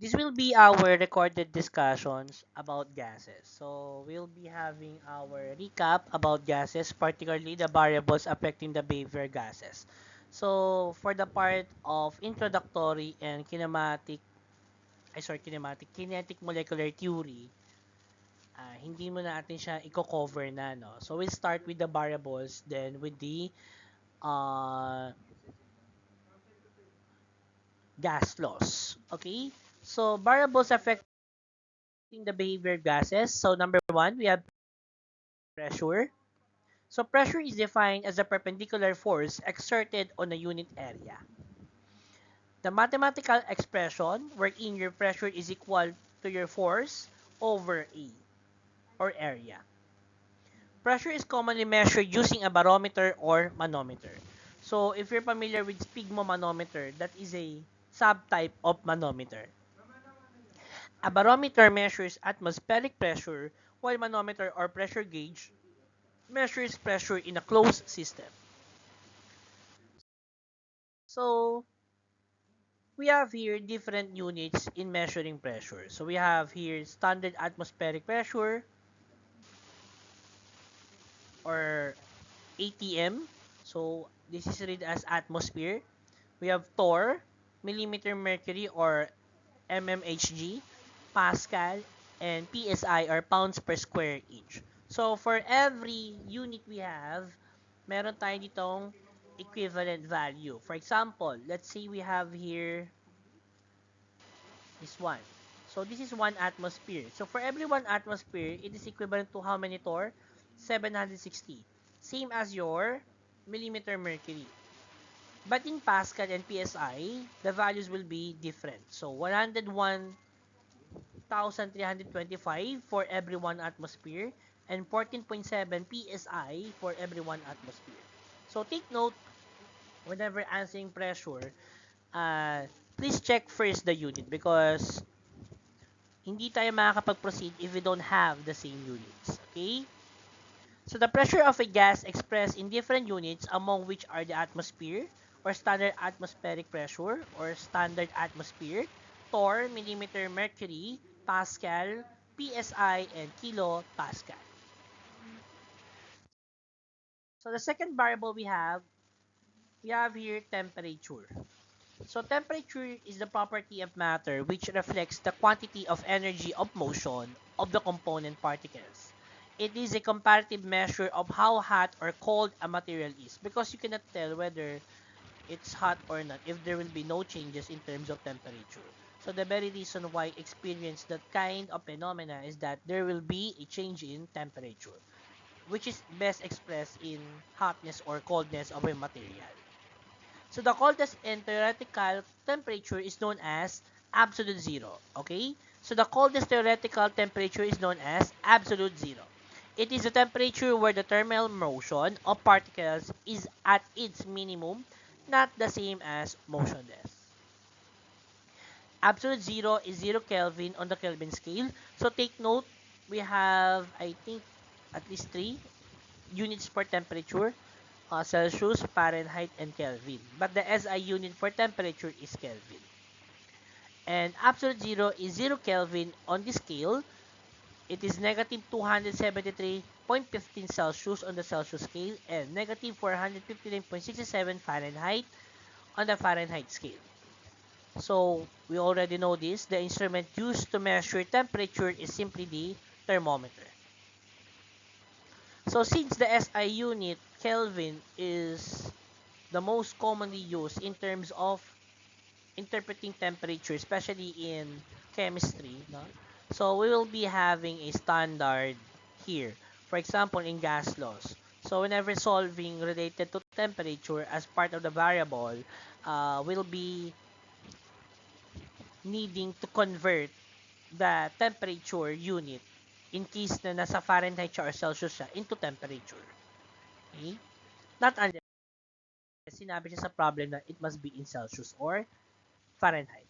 This will be our recorded discussions about gases. So we'll be having our recap about gases, particularly the variables affecting the behavior gases. So for the part of introductory and kinetic molecular theory, hindi mo natin siya i-cover na, no? So we'll start with the variables, then with the uh, gas laws. Okay? So variables affecting the behavior gases. So number one, we have pressure. So pressure is defined as a perpendicular force exerted on a unit area. The mathematical expression wherein your pressure is equal to your force over A, or area. Pressure is commonly measured using a barometer or manometer. So if you're familiar with sphygmomanometer, that is a subtype of manometer. A barometer measures atmospheric pressure, while manometer or pressure gauge measures pressure in a closed system. So we have here different units in measuring pressure. So we have here standard atmospheric pressure, or ATM. So this is read as atmosphere. We have torr, millimeter mercury, or mmHg, Pascal, and PSI, or pounds per square inch. So for every unit we have, meron tayo ditong equivalent value. For example, let's say we have here is 1. So this is 1 atmosphere. So for every 1 atmosphere, it is equivalent to how many torr? 760. Same as your millimeter mercury. But in Pascal and PSI, the values will be different. So 101,325 for every 1 atmosphere and 14.7 PSI for every 1 atmosphere. So take note, whenever answering pressure, please check first the unit because hindi tayo makakapag-proceed if we don't have the same units. Okay? So the pressure of a gas expressed in different units, among which are the atmosphere, or standard atmospheric pressure, or standard atmosphere, torr, millimeter mercury, Pascal, PSI, and kilopascal. So the second variable we have here temperature. So temperature is the property of matter which reflects the quantity of energy of motion of the component particles. It is a comparative measure of how hot or cold a material is because you cannot tell whether it's hot or not if there will be no changes in terms of temperature. So the very reason why experience that kind of phenomena is that there will be a change in temperature, which is best expressed in hotness or coldness of a material. So the coldest and theoretical temperature is known as absolute zero. Okay? So the coldest theoretical temperature is known as absolute zero. It is the temperature where the thermal motion of particles is at its minimum, not the same as motionless. Absolute zero is 0 Kelvin on the Kelvin scale. So take note, we have, I think, at least 3 units per temperature. Celsius, Fahrenheit, and Kelvin. But the SI unit for temperature is Kelvin. And absolute zero is 0 Kelvin on the scale. It is negative 273.15 Celsius on the Celsius scale and negative 459.67 Fahrenheit on the Fahrenheit scale. So, we already know this. The instrument used to measure temperature is simply the thermometer. So, since the SI unit, Kelvin, is the most commonly used in terms of interpreting temperature, especially in chemistry, no? So we will be having a standard here. For example, in gas laws. So whenever solving related to temperature as part of the variable, we'll be needing to convert the temperature unit in case na nasa Fahrenheit siya or Celsius siya into temperature. Okay? Not unless sinabi siya sa problem na it must be in Celsius or Fahrenheit.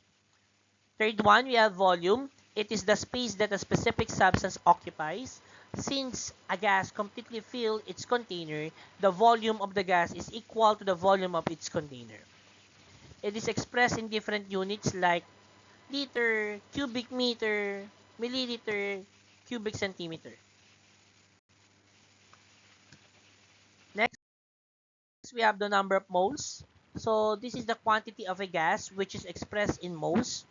Third one, we have volume. It is the space that a specific substance occupies. Since a gas completely fills its container, the volume of the gas is equal to the volume of its container. It is expressed in different units like liter, cubic meter, milliliter, cubic centimeter. Next, we have the number of moles. So this is the quantity of a gas which is expressed in moles.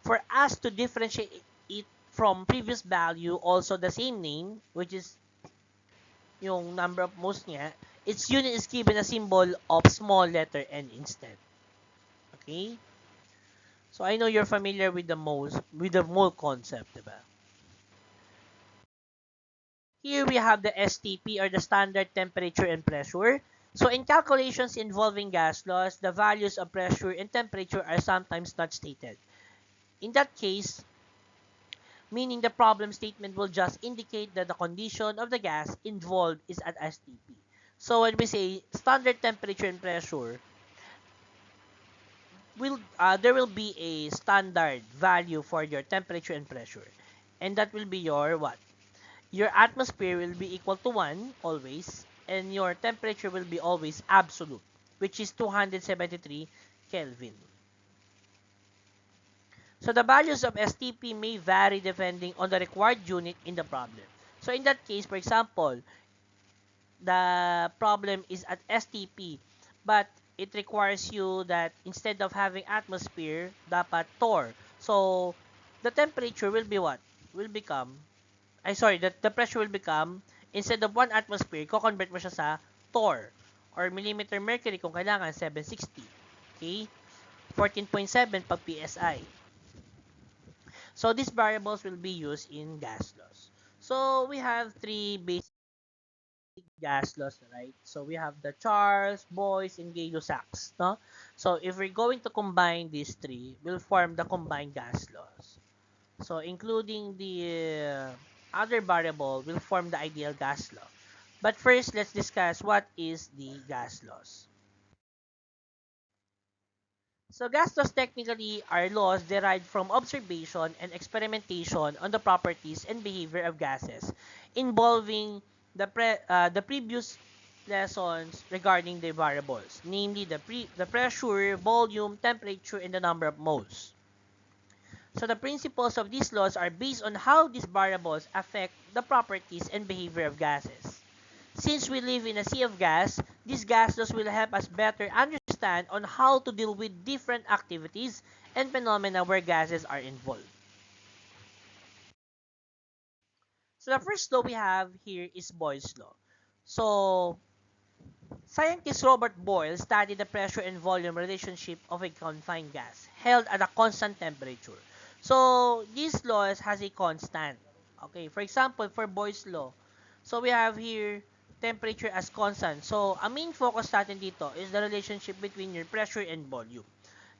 For us to differentiate it from previous value, also the same name, which is yung number of moles niya, its unit is given a symbol of small letter n instead. Okay? So I know you're familiar with the mole concept, diba? Here we have the STP, or the standard temperature and pressure. So in calculations involving gas laws, the values of pressure and temperature are sometimes not stated. In that case, meaning the problem statement will just indicate that the condition of the gas involved is at STP. So when we say standard temperature and pressure, there will be a standard value for your temperature and pressure. And that will be your what? Your atmosphere will be equal to 1 always, and your temperature will be always absolute, which is 273 Kelvin. So the values of STP may vary depending on the required unit in the problem. So in that case, for example, the problem is at STP, but it requires you that instead of having atmosphere, dapat torr. So the temperature will be what? Will become, the pressure will become, instead of 1 atmosphere, ko-convert mo siya sa torr, or millimeter mercury kung kailangan, 760. Okay? 14.7 pag PSI. So these variables will be used in gas laws. So we have three basic gas laws, right? So we have the Charles, Boyce, and Gay-Lussac's, no? So if we're going to combine these three, we'll form the combined gas laws. So including the other variable will form the ideal gas law. But first, let's discuss what is the gas laws. So gas laws technically are laws derived from observation and experimentation on the properties and behavior of gases, involving the previous lessons regarding the variables, namely the pressure, volume, temperature, and the number of moles. So the principles of these laws are based on how these variables affect the properties and behavior of gases. Since we live in a sea of gas, these gas laws will help us better understand on how to deal with different activities and phenomena where gases are involved. So the first law we have here is Boyle's law. So scientist Robert Boyle studied the pressure and volume relationship of a confined gas held at a constant temperature. So this law has a constant. Okay, for example, for Boyle's law, so we have here temperature as constant. So ang main focus natin dito is the relationship between your pressure and volume.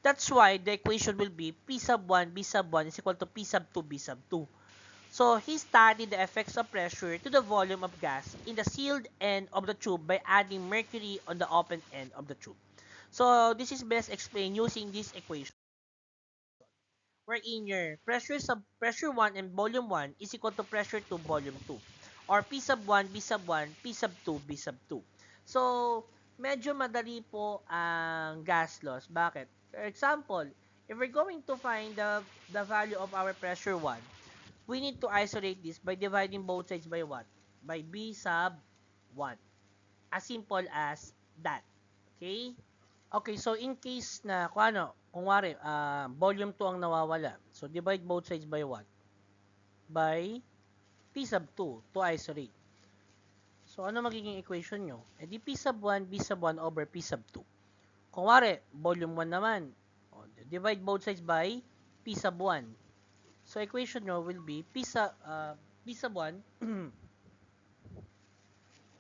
That's why the equation will be P sub 1 B sub 1 is equal to P sub 2 B sub 2. So he studied the effects of pressure to the volume of gas in the sealed end of the tube by adding mercury on the open end of the tube. So this is best explained using this equation, wherein your pressure 1 and volume 1 is equal to pressure 2 volume 2, or P sub 1 B sub 1 P sub 2 B sub 2. So medyo madali po ang gas loss. Bakit? For example, if we're going to find the value of our pressure 1, we need to isolate this by dividing both sides by what? By B sub 1. As simple as that. Okay? Okay, so in case na, kung wari, volume 2 ang nawawala. So, divide both sides by what? By P sub 2 to isolate. So, ano magiging equation nyo? E di P sub 1, B sub 1 over P sub 2. Kung wari, volume 1 naman. O, divide both sides by P sub 1. So, equation nyo will be P sub 1.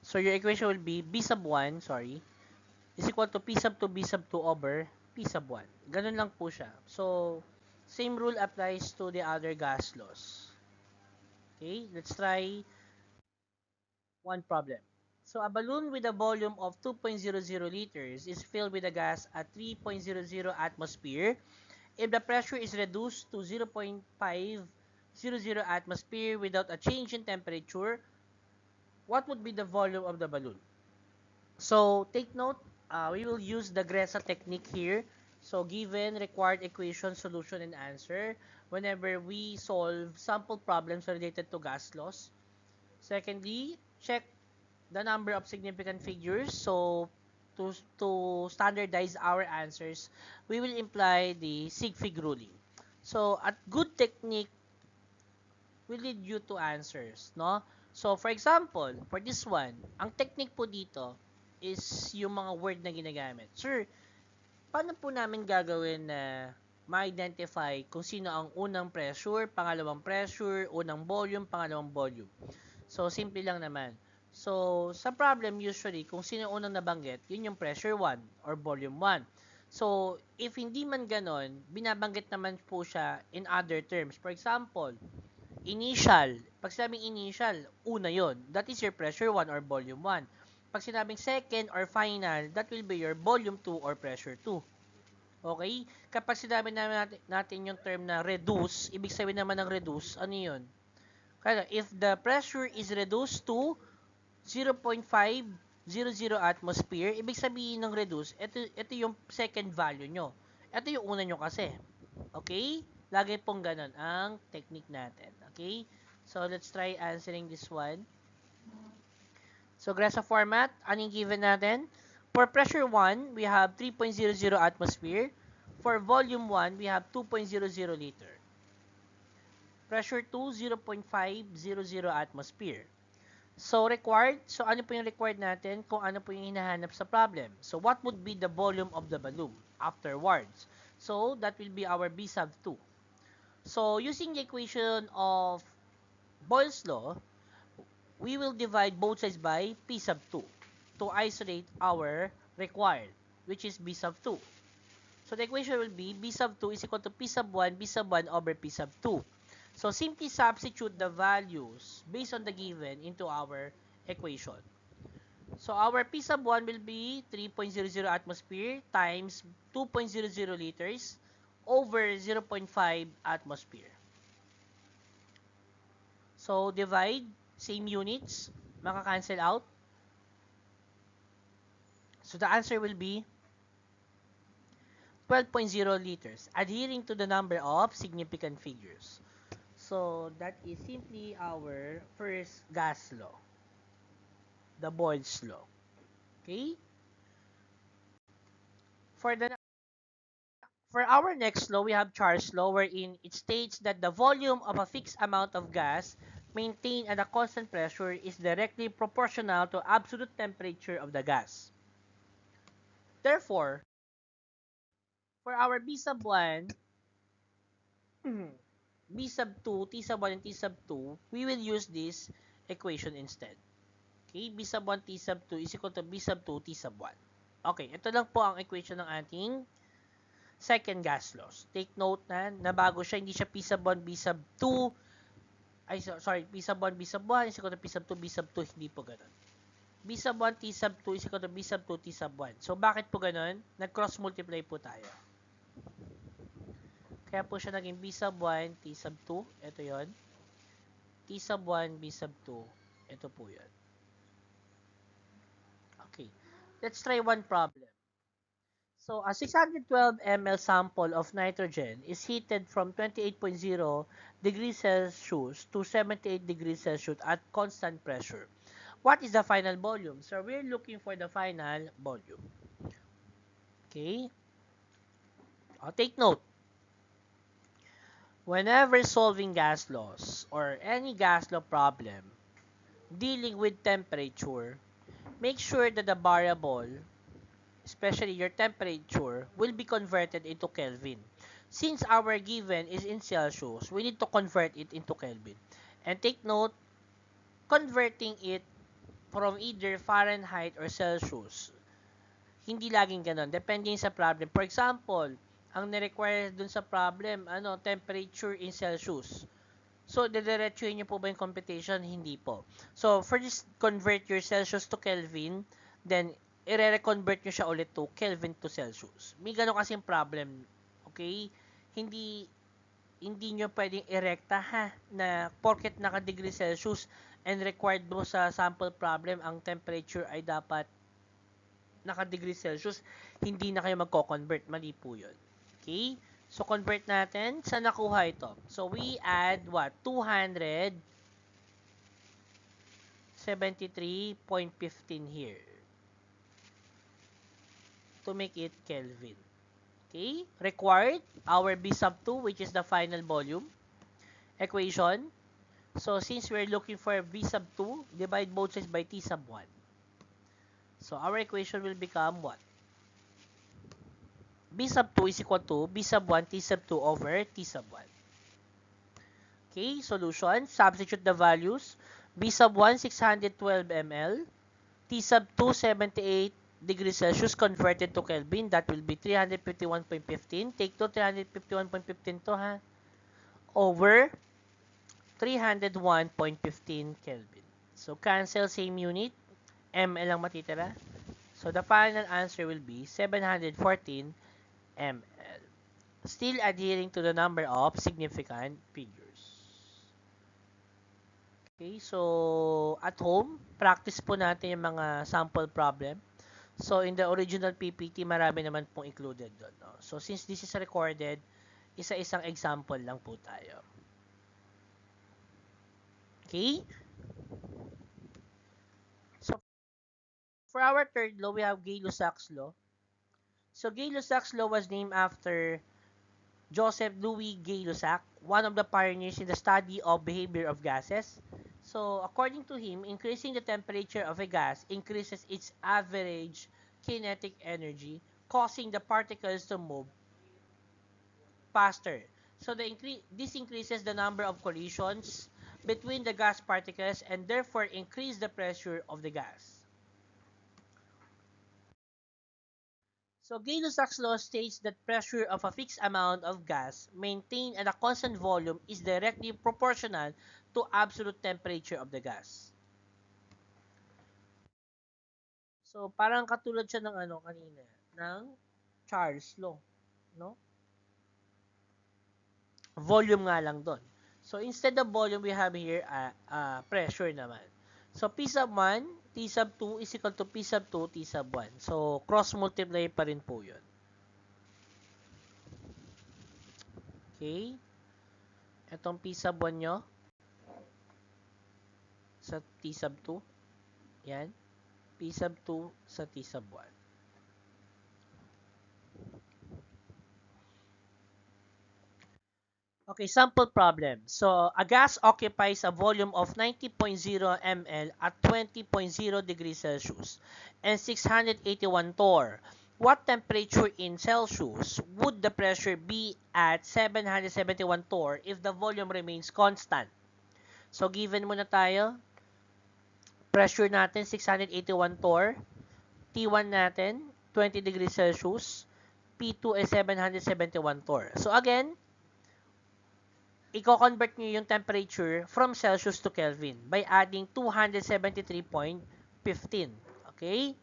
So, your equation will be B sub 1, is equal to P sub 2, B sub 2 over P sub 1. Ganun lang po siya. So, same rule applies to the other gas laws. Okay, let's try one problem. So, a balloon with a volume of 2.00 liters is filled with a gas at 3.00 atmosphere. If the pressure is reduced to 0.500 atmosphere without a change in temperature, what would be the volume of the balloon? So, take note, we will use the GRESA technique here So, given required equation, solution, and answer whenever we solve sample problems related to gas laws. Secondly, check the number of significant figures. So, to standardize our answers, we will imply the sig-fig ruling. So, a good technique will lead you to answers, no? So, for example, for this one, ang technique po dito is yung mga word na ginagamit. Sir, paano po namin gagawin na ma-identify kung sino ang unang pressure, pangalawang pressure, unang volume, pangalawang volume? So, simple lang naman. So, sa problem usually, kung sino unang nabanggit, yun yung pressure 1 or volume 1. So, if hindi man ganon, binabanggit naman po siya in other terms. For example, initial. Pag sinabing initial, una yon. That is your pressure 1 or volume 1. Pag sinabing second or final, that will be your volume 2 or pressure 2. Okay? Kapag sinabi natin yung term na reduce, ibig sabihin naman ng reduce, ano yun? Kaya, if the pressure is reduced to 0.500 atmosphere, ibig sabihin ng reduce, ito yung second value nyo. Ito yung una nyo kasi. Okay? Lagi pong ganun ang technique natin. Okay? So, let's try answering this one. So, GRESA format, anong given natin? For pressure 1, we have 3.00 atmosphere. For volume 1, we have 2.00 liter. Pressure 2, 0.500 atmosphere. So, required. So, ano po yung required natin kung ano po yung hinahanap sa problem? So, what would be the volume of the balloon afterwards? So, that will be our B sub 2. So, using the equation of Boyle's law, we will divide both sides by P sub 2 to isolate our required, which is B sub 2. So, the equation will be B sub 2 is equal to P sub 1, B sub 1 over P sub 2. So, simply substitute the values based on the given into our equation. So, our P sub 1 will be 3.00 atmosphere times 2.00 liters over 0.5 atmosphere. So, divide, same units, maka-cancel out. So, the answer will be 12.0 liters, adhering to the number of significant figures. So, that is simply our first gas law, the Boyle's law. Okay? For our next law, we have Charles' law, wherein it states that the volume of a fixed amount of gas maintained at a constant pressure is directly proportional to absolute temperature of the gas. Therefore, for our B sub 1, B sub 2, T sub 1, and T sub 2, we will use this equation instead. Okay, B sub 1, T sub 2 is equal to B sub 2, T sub 1. Okay, ito lang po ang equation ng ating second gas laws. Take note na nabago siya, hindi siya P sub 1, B sub 2, P sub 1, B sub 1 is equal to P sub 2, B sub 2, hindi po ganun. B sub 1, T sub 2 is equal to B sub 2, T sub 1. So, bakit po ganun? Nag-cross multiply po tayo. Kaya po siya naging B sub 1, T sub 2, ito yon. T sub 1, B sub 2, ito po yon. Okay, let's try one problem. So, a 612 ml sample of nitrogen is heated from 28.0 degrees Celsius to 78 degrees Celsius at constant pressure. What is the final volume? So, we're looking for the final volume. Okay? Take note. Whenever solving gas laws or any gas law problem dealing with temperature, make sure that the variable, especially your temperature, will be converted into Kelvin. Since our given is in Celsius, we need to convert it into Kelvin. And take note, converting it from either Fahrenheit or Celsius, hindi laging ganun. Depende sa problem. For example, ang ni-require dun sa problem, temperature in Celsius. So, dediretsuhin nyo po ba yung computation? Hindi po. So, first, convert your Celsius to Kelvin, then, i-reconvert nyo siya ulit to Kelvin to Celsius. May ganun kasing problem. Okay? Hindi nyo pwedeng irekta na porket naka-degree Celsius and required mo sa sample problem, ang temperature ay dapat naka-degree Celsius, hindi na kayo magko-convert. Mali po yun. Okay? So, convert natin. Saan nakuha ito? So, we add what? 273.15 here to make it Kelvin. Okay? Required, our B sub 2, which is the final volume equation. So, since we're looking for V sub 2, divide both sides by T sub 1. So, our equation will become what? B sub 2 is equal to B sub 1 T sub 2 over T sub 1. Okay, solution. Substitute the values. B sub 1, 612 ml. T sub 2, 78 degrees Celsius converted to Kelvin. That will be 351.15. Take to 351.15 to ha. Over 301.15 Kelvin. So, cancel same unit. ml lang matitira. So, the final answer will be 714 ml. Still adhering to the number of significant figures. Okay, so at home, practice po natin yung mga sample problem. So, in the original PPT, marami naman pong included doon. No? So, since this is recorded, isa-isang example lang po tayo. Okay? So, for our third law, we have Gay-Lussac's law. So, Gay-Lussac's law was named after Joseph Louis Gay-Lussac, one of the pioneers in the study of behavior of gases. So, according to him, increasing the temperature of a gas increases its average kinetic energy, causing the particles to move faster. So, this increases the number of collisions between the gas particles and therefore increase the pressure of the gas. So, Gay-Lussac's law states that pressure of a fixed amount of gas maintained at a constant volume is directly proportional to absolute temperature of the gas. So, parang katulad siya ng kanina, ng Charles law, no? Volume nga lang doon. So, instead of volume, we have here pressure naman. So, P sub 1, T sub 2 is equal to P sub 2, T sub 1. So, cross-multiply pa rin po yun. Okay? Itong P sub 1 nyo sa T sub 2. Yan. P sub 2 sa T sub 1. Okay, sample problem. So, a gas occupies a volume of 90.0 ml at 20.0 degrees Celsius and 681 torr. What temperature in Celsius would the pressure be at 771 torr if the volume remains constant? So, given muna tayo. Pressure natin, 681 torr. T1 natin, 20 degrees Celsius. P2 is 771 torr. So, again, i-convert nyo yung temperature from Celsius to Kelvin by adding 273.15. Okay?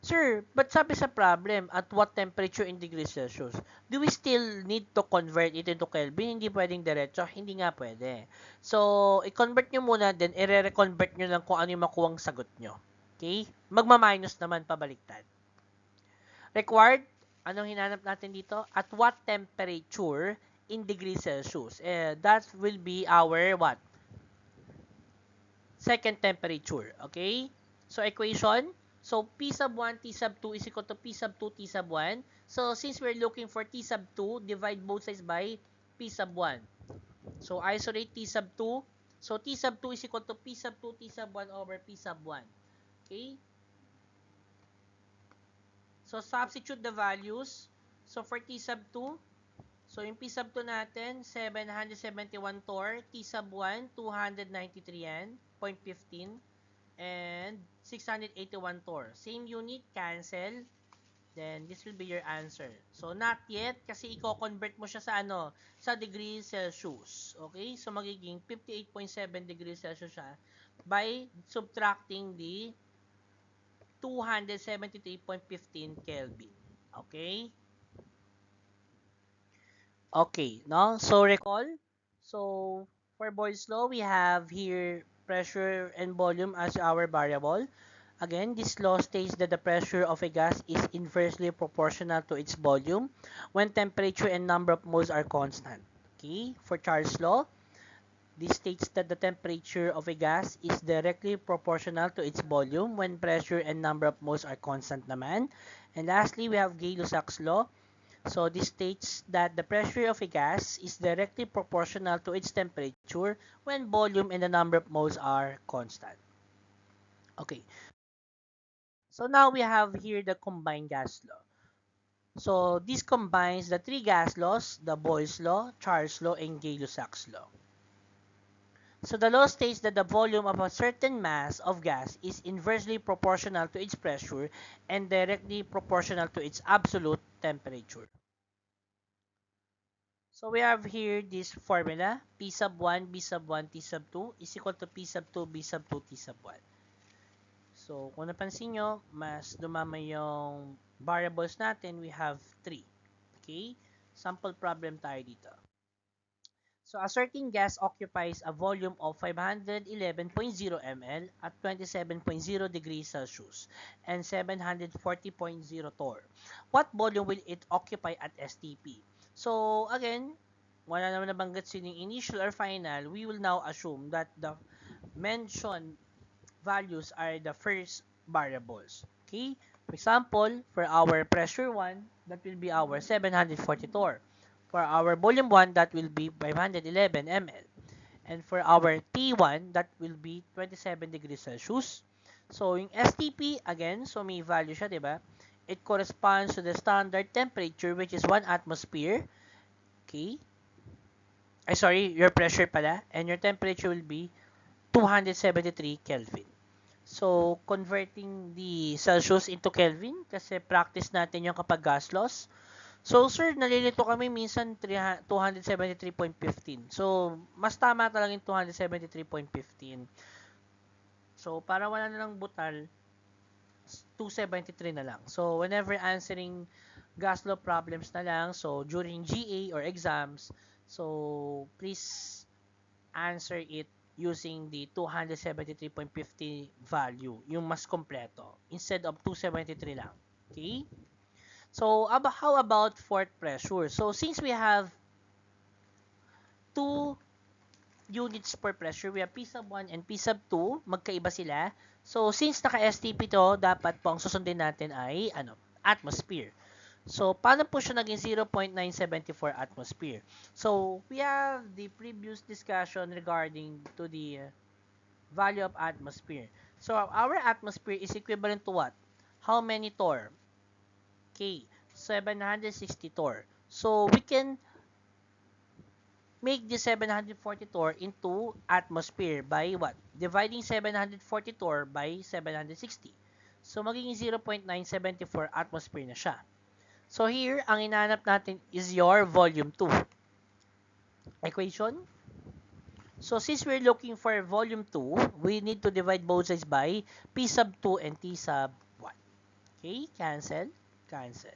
Sir, but sabi sa problem, at what temperature in degrees Celsius? Do we still need to convert it into Kelvin? Hindi pwedeng diretso? Hindi nga pwede. So, i-convert nyo muna, then i-reconvert nyo lang kung ano yung makuwang sagot nyo. Okay? Magma-minus naman pabaliktad. Required, anong hinanap natin dito? At what temperature in degrees Celsius? That will be our what? Second temperature. Okay? So, equation. So, P sub 1, T sub 2 is equal to P sub 2, T sub 1. So, since we're looking for T sub 2, divide both sides by P sub 1. So, isolate T sub 2. So, T sub 2 is equal to P sub 2, T sub 1 over P sub 1. Okay? So, substitute the values. So, for T sub 2, so, yung P sub 2 natin, 771 torr. T sub 1, 293 yan, 0.15. And 681 torr. Same unit, cancel. Then, this will be your answer. So, not yet, kasi i-convert mo siya sa sa degrees Celsius. Okay? So, magiging 58.7 degrees Celsius siya by subtracting the 273.15 Kelvin. Okay? Okay, no? So, recall. So, for Boyle's law, we have here pressure and volume as our variable. Again, this law states that the pressure of a gas is inversely proportional to its volume when temperature and number of moles are constant. Okay, for Charles' law, this states that the temperature of a gas is directly proportional to its volume when pressure and number of moles are constant naman. And lastly, we have Gay-Lussac's law. So this states that the pressure of a gas is directly proportional to its temperature when volume and the number of moles are constant. Okay, so now we have here the combined gas law. So this combines the three gas laws, the Boyle's law, Charles' law, and Gay-Lussac's law. So the law states that the volume of a certain mass of gas is inversely proportional to its pressure and directly proportional to its absolute temperature. So we have here this formula, P sub 1, B sub 1, T sub 2 is equal to P sub 2, B sub 2, T sub 1. So kung napansin nyo, mas dumama yung variables natin, we have 3. Okay? Sample problem tayo dito. So a certain gas occupies a volume of 511.0 ml at 27.0 degrees Celsius and 740.0 torr. What volume will it occupy at STP? So again, wala naman nabanggit sining initial or final, we will now assume that the mentioned values are the first variables. Okay? For example, for our pressure 1, that will be our 740 torr. For our volume 1, that will be 511 ml. And for our T1, that will be 27 degrees Celsius. So, yung STP, again, so may value siya, di ba? It corresponds to the standard temperature, which is 1 atmosphere. Okay? Your pressure pala. And your temperature will be 273 Kelvin. So, converting the Celsius into Kelvin, kasi practice natin yung kapag gas laws. So, sir, nalilito kami minsan 273.15. So, mas tama talaga yung 273.15. So, para wala na lang butal, 273 na lang. So, whenever answering gas law problems na lang, so, during GA or exams, so, please answer it using the 273.50 value, yung mas kompleto, instead of 273 lang. Okay? So, how about fourth pressure? So, since we have 2 units per pressure, we have P sub 1 and P sub 2, magkaiba sila. So, since naka-STP to, dapat po ang susundin natin ay atmosphere. So, paano po siya naging 0.974 atmosphere? So, we have the previous discussion regarding to the value of atmosphere. So, our atmosphere is equivalent to what? How many torr? K, 760 torr. So, we can make the 740 torr into atmosphere by what? Dividing 740 torr by 760. So, magiging 0.974 atmosphere na siya. So, here, ang inaanap natin is your volume 2 equation. So, since we're looking for volume 2, we need to divide both sides by P sub 2 and T sub 1. Okay, cancel. Cancel.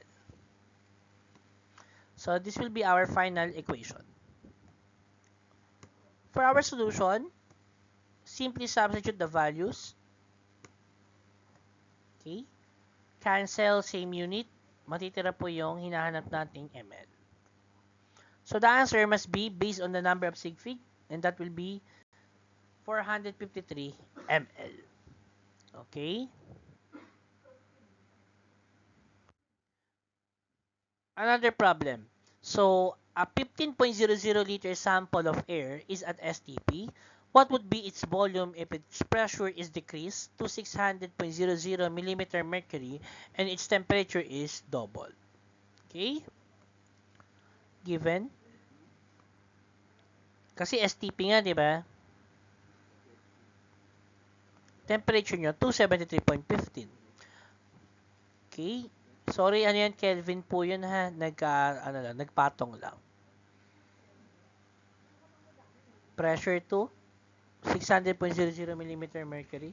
So, this will be our final equation. For our solution, simply substitute the values. Okay. Cancel, same unit. Matitira po yung hinahanap nating ml. So, the answer must be based on the number of sig fig, and that will be 453 ml. Okay. Another problem. So, a 15.00 liter sample of air is at STP. What would be its volume if its pressure is decreased to 600.00 millimeter mercury and its temperature is doubled? Okay? Given. Kasi STP nga, di ba? Temperature nyo, 273.15. Okay? Sorry, ano yan, Kelvin po yun ha. Nagpatong lang. Pressure to 600.00 mm mercury.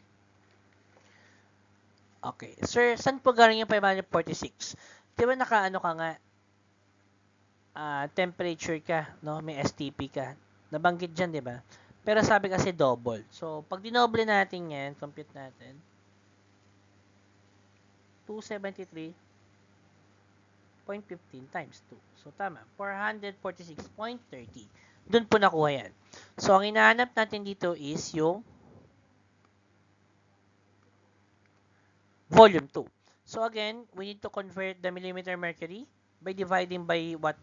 Okay. Sir, saan po galing yung 546? Di ba nakaano ka nga? Temperature ka, no? May STP ka. Nabanggit dyan, di ba? Pero sabi kasi double. So, pag dinoble natin yan, compute natin. 273.15 times 2. So, tama. 446.30. Doon po nakuha yan. So, ang hinahanap natin dito is yung volume 2. So, again, we need to convert the millimeter mercury by dividing by what?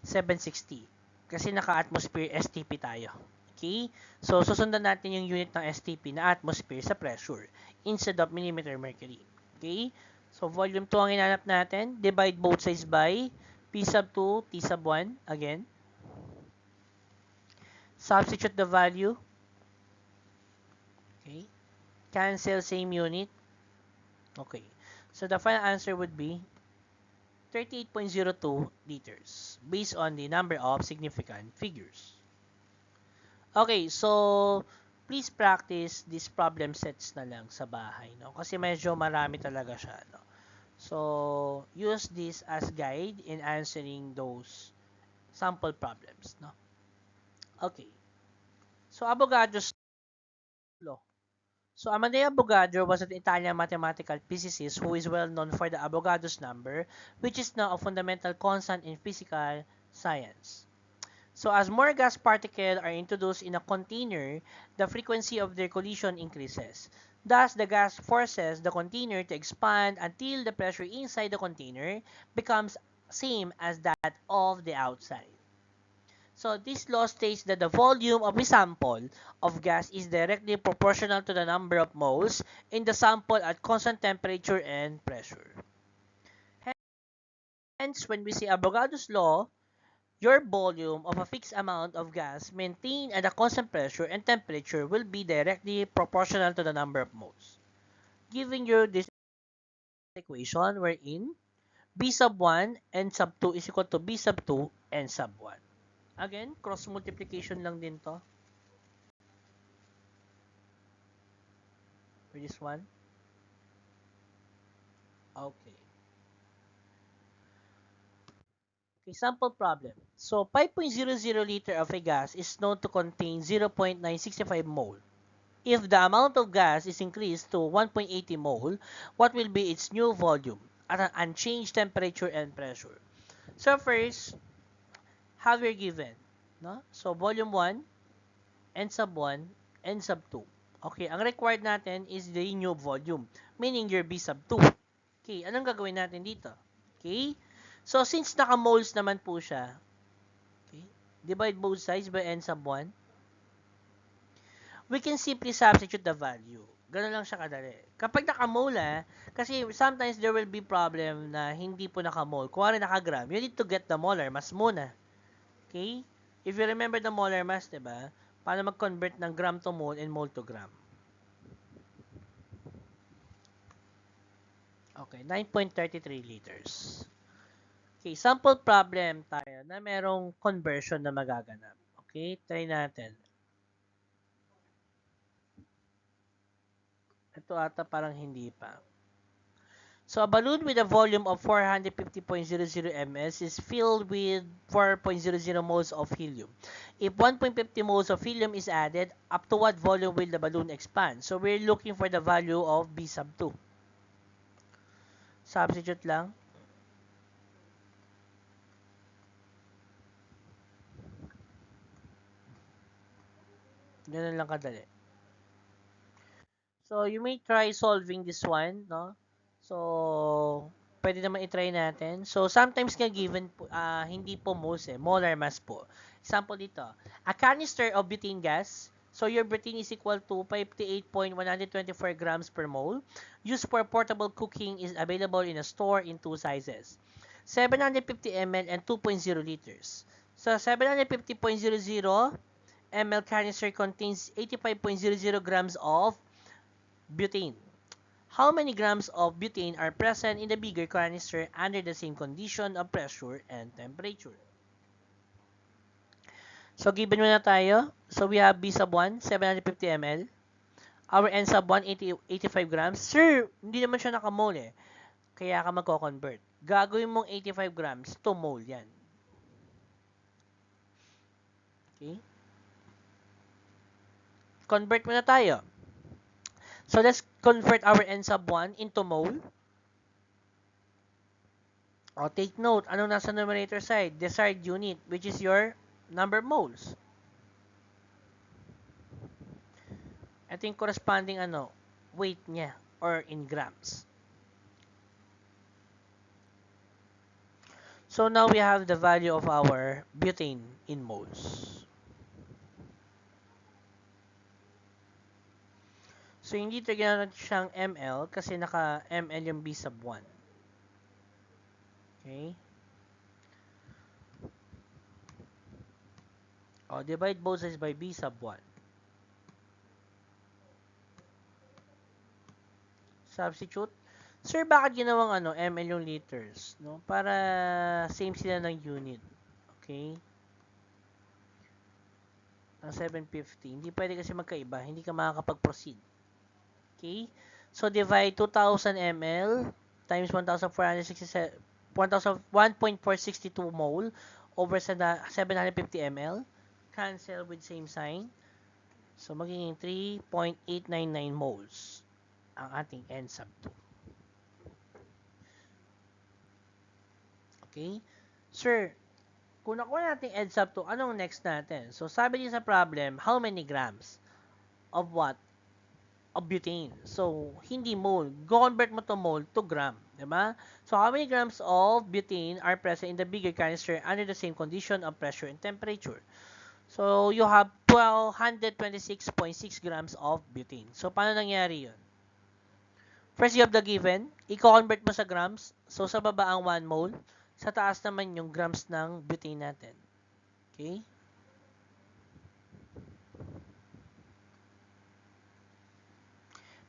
760. Kasi naka-atmosphere STP tayo. Okay? So, susundan natin yung unit ng STP na atmosphere sa pressure instead of millimeter mercury. Okay? So, volume 2 ang hinanap natin. Divide both sides by P sub 2, T sub 1. Again. Substitute the value. Okay? Cancel same unit. Okay. So, the final answer would be 38.02 liters based on the number of significant figures. Okay, so please practice these problem sets na lang sa bahay, no? Kasi medyo marami talaga siya, no? So, use this as guide in answering those sample problems, no? Okay. So, Avogadro's law. So, Amadeo Avogadro was an Italian mathematical physicist who is well known for the Avogadro's number, which is now a fundamental constant in physical science. So, as more gas particles are introduced in a container, the frequency of their collision increases. Thus, the gas forces the container to expand until the pressure inside the container becomes same as that of the outside. So, this law states that the volume of a sample of gas is directly proportional to the number of moles in the sample at constant temperature and pressure. Hence, when we say Avogadro's law, your volume of a fixed amount of gas maintained at a constant pressure and temperature will be directly proportional to the number of moles. Giving you this equation wherein B sub 1 and sub 2 is equal to B sub 2 and sub 1. Again, cross multiplication lang din to. For this one. Okay. Sample problem. So, 5.00 liter of a gas is known to contain 0.965 mole. If the amount of gas is increased to 1.80 mole, what will be its new volume at an unchanged temperature and pressure? So, first, how we're given, no? So, volume 1, N sub 1, N sub 2. Okay, ang required natin is the new volume, meaning your B sub 2. Okay, anong gagawin natin dito? Okay, so since naka-moles naman po siya, okay, divide both sides by N sub 1, we can simply substitute the value. Ganun lang siya kadali. Kapag naka-mole, kasi sometimes there will be problem na hindi po naka-mole. Kung ano naka-gram, you need to get the molar mass muna. Okay? If you remember the molar mass, diba? Paano mag-convert ng gram to mole and mole to gram. Okay, 9.33 liters. Okay, sample problem tayo na merong conversion na magaganap. Okay, try natin. Ito ata parang hindi pa. So, a balloon with a volume of 450.00 ml is filled with 4.00 moles of helium. If 1.50 moles of helium is added, up to what volume will the balloon expand? So, we're looking for the value of B sub 2. Substitute lang. Ganun lang kadali. So, you may try solving this one, no? So, pwede naman i-try natin. So, sometimes nga given, hindi po moles molar mass po. Example dito, a canister of butane gas. So, your butane is equal to 58.124 grams per mole. Used for portable cooking is available in a store in two sizes. 750 ml and 2.0 liters. So, 750.00 ml canister contains 85.00 grams of butane. How many grams of butane are present in the bigger canister under the same condition of pressure and temperature? So, given muna tayo. So, we have B sub 1, 750 ml. Our N sub 1, 85 grams. Sir, hindi naman siya nakamole. Kaya ka magko-convert. Gagawin mong 85 grams to mole yan. Okay? Convert muna tayo. So, let's convert our N sub 1 into mole. O, take note, ano nasa numerator side? Desired unit, which is your number of moles. Ito yung corresponding weight niya or in grams. So now we have the value of our butane in moles. So hindi ito ginamit siyang ml kasi naka ml yung b sub 1. Okay? O, divide both sides by b sub 1. Substitute. Sir, bakit ginawang ml yung liters? No? Para same sila ng unit. Okay? Ang 750. Hindi pwede kasi magkaiba. Hindi ka makakapag-proceed. Okay? So, divide 2,000 ml times 1,462 mole over 750 ml. Cancel with same sign. So, magiging 3.899 moles ang ating N sub 2. Okay? Sir, kung nakuha natin N sub 2, anong next natin? So, sabi din sa problem, how many grams of what? Of butane. So, hindi mole. Go-convert mo to mole to gram. Diba? So, how many grams of butane are present in the bigger canister under the same condition of pressure and temperature? So, you have 126.6 grams of butane. So, paano nangyari yun? First, you have the given. I-convert mo sa grams. So, sa baba ang 1 mole. Sa taas naman yung grams ng butane natin. Okay?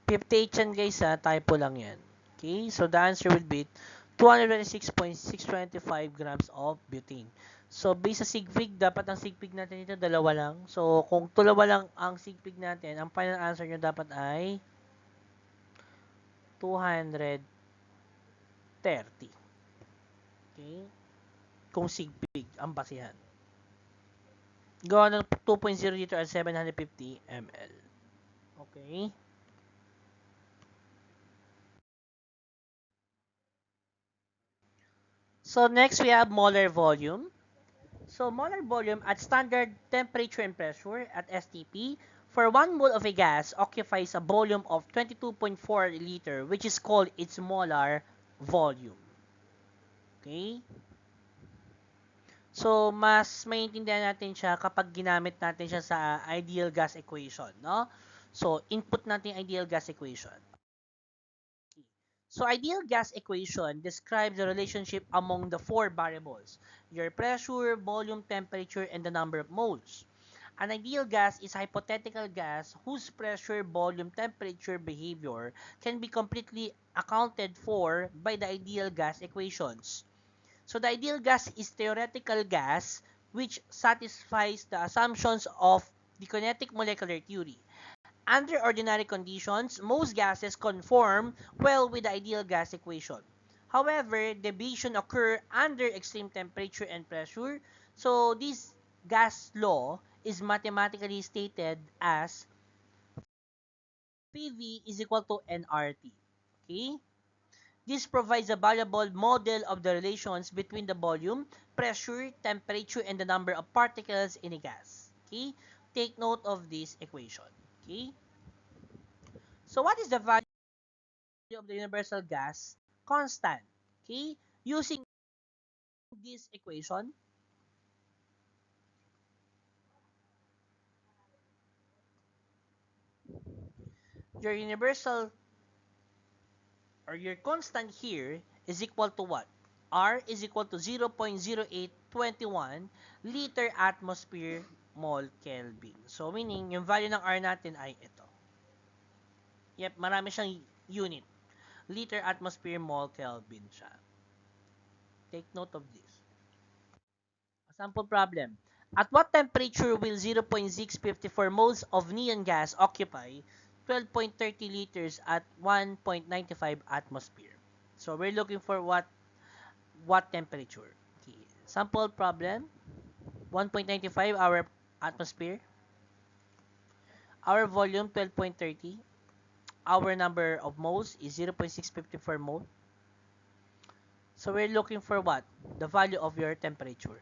$58 yan guys ha. Typo lang yan. Okay? So, the answer will be 226.625 grams of butane. So, based sa sigfig, dapat ang sigfig natin dito, dalawa lang. So, kung dalawa lang ang sigfig natin, ang final answer nyo dapat ay 230. Okay? Kung sigpig ang basihan. Gawa ng 2.0 liter at 750 ml. Okay? So, next we have molar volume. So, molar volume at standard temperature and pressure at STP for 1 mole of a gas occupies a volume of 22.4 liter which is called its molar volume. Okay? So, mas maintindihan natin siya kapag ginamit natin siya sa ideal gas equation, no? So, input natin yung ideal gas equation. So, ideal gas equation describes the relationship among the 4 variables: your pressure, volume, temperature, and the number of moles. An ideal gas is a hypothetical gas whose pressure, volume, temperature, behavior can be completely accounted for by the ideal gas equations. So, the ideal gas is theoretical gas which satisfies the assumptions of the kinetic molecular theory. Under ordinary conditions, most gases conform well with the ideal gas equation. However, deviation occur under extreme temperature and pressure. So, this gas law is mathematically stated as PV is equal to nRT. Okay? This provides a valuable model of the relations between the volume, pressure, temperature, and the number of particles in a gas. Okay? Take note of this equation. Okay? So, what is the value of the universal gas? Constant. Okay? Using this equation, your universal or your constant here is equal to what? R is equal to 0.0821 liter atmosphere mole Kelvin. So, meaning, yung value ng R natin ay ito. Yep, marami siyang unit. Liter atmosphere mole Kelvin siya. Take note of this. A sample problem. At what temperature will 0.654 moles of neon gas occupy 12.30 liters at 1.95 atmosphere? So, we're looking for what temperature. Okay. Sample problem. 1.95 our atmosphere. Our volume 12.30. Our number of moles is 0.654 mole. So we're looking for what? The value of your temperature.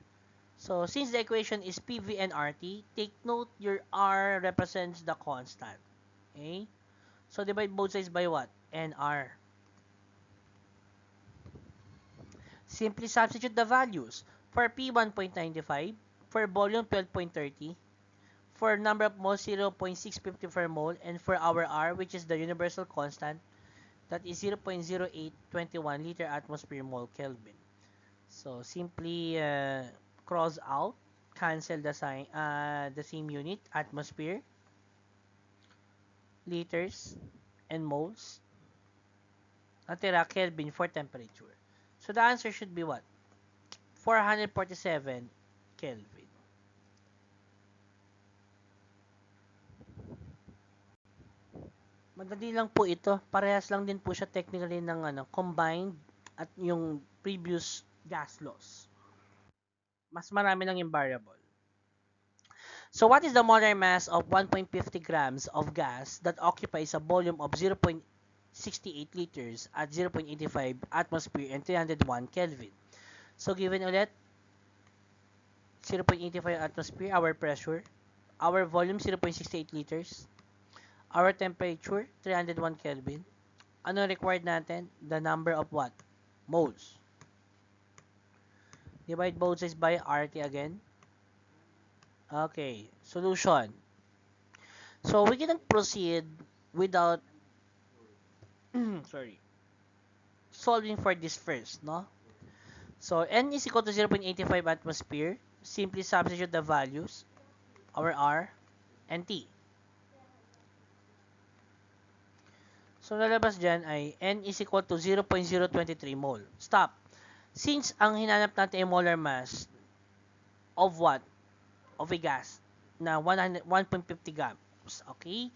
So since the equation is PV and RT, take note your R represents the constant. Okay? So divide both sides by what? NR. Simply substitute the values. For P, 1.95. For volume, 12.30. For number of moles, 0.650 per mole. And for our R, which is the universal constant, that is 0.0821 liter atmosphere mole Kelvin. So simply cross out, cancel the sign, the same unit, atmosphere, liters, and moles. Natira Kelvin for temperature. So the answer should be what? 447 Kelvin. Madali lang po ito. Parehas lang din po siya technically ng combined at yung previous gas laws. Mas marami lang yung variable. So what is the molar mass of 1.50 grams of gas that occupies a volume of 0.68 liters at 0.85 atmosphere and 301 Kelvin? So given ulit, 0.85 atmosphere, our pressure, our volume 0.68 liters, our temperature 301 Kelvin. Ano required natin? The number of what? Moles. Divide both sides by RT again. Okay, solution. So we cannot proceed without sorry, solving for this first, no? So N is equal to 0.85 atmosphere. Simply substitute the values, our R and T. So lalabas dyan ay N is equal to 0.023 mole. Stop. Since ang hinanap natin ay molar mass of what? Of a gas na 150 grams. Okay?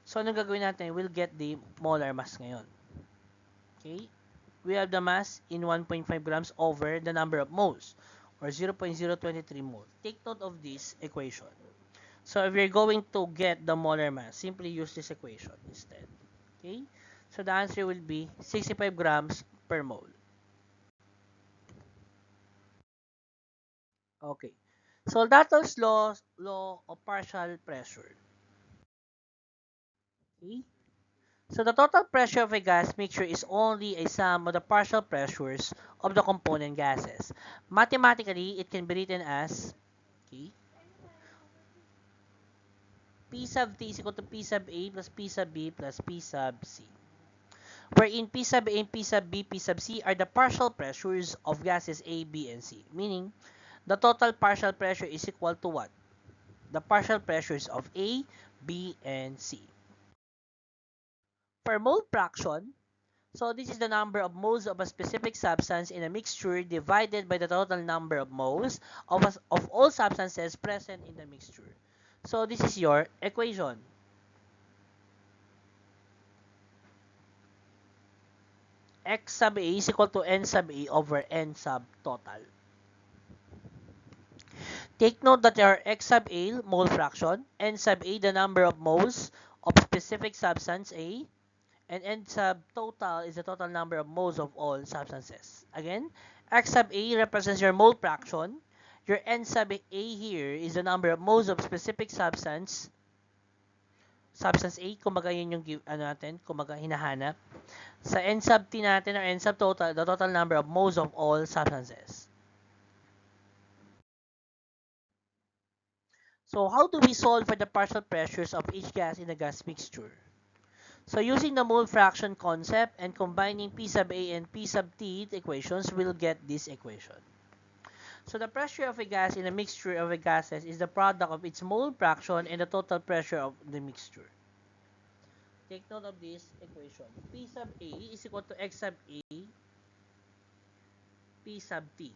So, anong gagawin natin? We'll get the molar mass ngayon. Okay? We have the mass in 1.5 grams over the number of moles or 0.023 mole. Take note of this equation. So, if you're going to get the molar mass, simply use this equation instead. Okay? So, the answer will be 65 grams per mole. Okay. So, Dalton's law of partial pressure. Okay? So, the total pressure of a gas mixture is only a sum of the partial pressures of the component gases. Mathematically, it can be written as, okay, P sub T is equal to P sub A plus P sub B plus P sub C. Wherein P sub A and P sub B, P sub C are the partial pressures of gases A, B, and C. Meaning, the total partial pressure is equal to what? The partial pressures of A, B, and C. For mole fraction, so this is the number of moles of a specific substance in a mixture divided by the total number of moles of all substances present in the mixture. So this is your equation. X sub A is equal to N sub A over N sub total. Take note that there are X sub A, mole fraction, N sub A, the number of moles of specific substance A, and N sub total is the total number of moles of all substances. Again, X sub A represents your mole fraction. Your N sub A here is the number of moles of specific substance. Substance A, kumbaga yun yung natin, kumbaga hinahanap. Sa N sub T natin or N sub total, the total number of moles of all substances. So how do we solve for the partial pressures of each gas in a gas mixture? So using the mole fraction concept and combining P sub A and P sub T equations, we'll get this equation. So the pressure of a gas in a mixture of a gases is the product of its mole fraction and the total pressure of the mixture. Take note of this equation. P sub A is equal to X sub A, P sub T.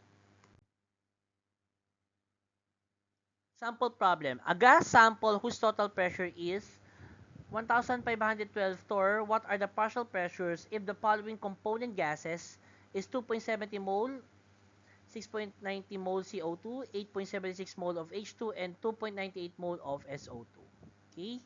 Sample problem. A gas sample whose total pressure is 1,512 torr. What are the partial pressures if the following component gases is 2.70 mole, 6.90 mole CO2, 8.76 mole of H2, and 2.98 mole of SO2? Okay?